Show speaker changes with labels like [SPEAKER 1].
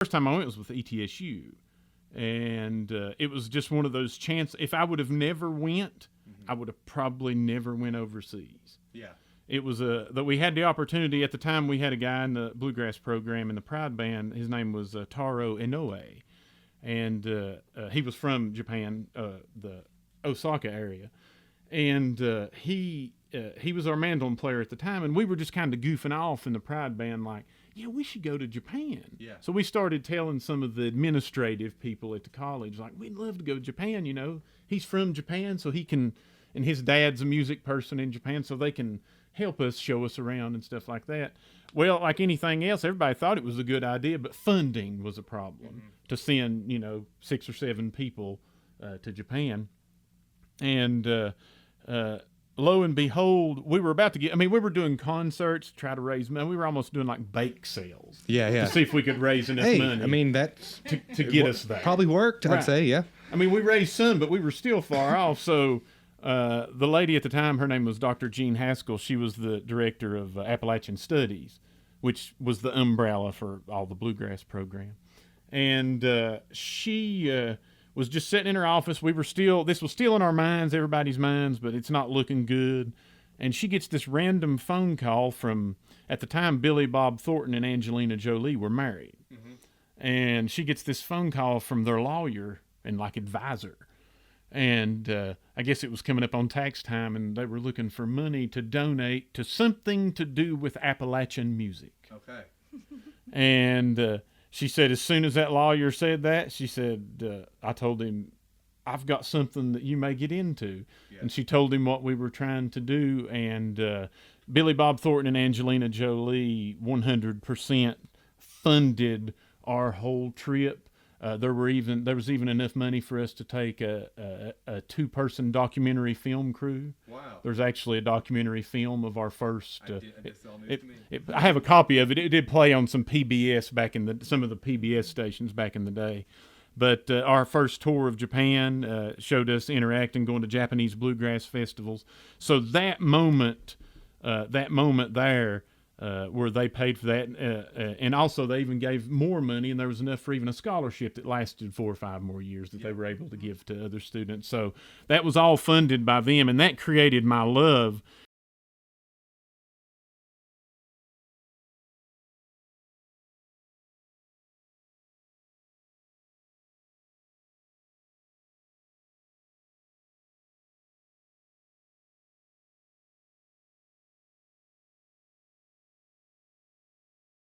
[SPEAKER 1] first time I went was with ETSU, and it was just one of those chances. If I would have never went, I would have probably never went overseas.
[SPEAKER 2] Yeah.
[SPEAKER 1] It was that we had the opportunity at the time. We had a guy in the Bluegrass program in the Pride Band. His name was Taro Inoue, and he was from Japan, the Osaka area, and he was our mandolin player at the time, and we were just kind of goofing off in the Pride Band, like, yeah, we should go to Japan.
[SPEAKER 2] Yeah.
[SPEAKER 1] So we started telling some of the administrative people at the college, like, we'd love to go to Japan. He's from Japan, so he can, and his dad's a music person in Japan, so they can help us, show us around and stuff like that. Well, like anything else, everybody thought it was a good idea, but funding was a problem to send, 6 or 7 people to Japan. And lo and behold, we were about to we were doing concerts to try to raise money. We were almost doing like bake sales.
[SPEAKER 3] Yeah.
[SPEAKER 1] To see if we could raise enough money.
[SPEAKER 3] I mean, that's
[SPEAKER 1] to get us there.
[SPEAKER 3] Probably worked, I'd say, yeah.
[SPEAKER 1] I mean, we raised some, but we were still far off. So the lady at the time, her name was Dr. Jean Haskell. She was the director of Appalachian Studies, which was the umbrella for all the Bluegrass program. And she was just sitting in her office. This was still in our minds, everybody's minds, but it's not looking good. And she gets this random phone call from, at the time, Billy Bob Thornton and Angelina Jolie were married. And she gets this phone call from their lawyer and like advisor. And I guess it was coming up on tax time, and they were looking for money to donate to something to do with Appalachian music.
[SPEAKER 2] Okay.
[SPEAKER 1] And she said, as soon as that lawyer said that, she said, I told him, I've got something that you may get into. Yeah. And she told him what we were trying to do. And Billy Bob Thornton and Angelina Jolie 100% funded our whole trip. There was even enough money for us to take a 2-person documentary film crew.
[SPEAKER 2] Wow.
[SPEAKER 1] There's actually a documentary film of our first.
[SPEAKER 2] I
[SPEAKER 1] I have a copy of it. It did play on some PBS some of the PBS stations back in the day. But our first tour of Japan showed us interacting, going to Japanese bluegrass festivals. So that moment there. Where they paid for that, and also they even gave more money, and there was enough for even a scholarship that lasted 4 or 5 more years that they were able to give to other students. So that was all funded by them, and that created my love.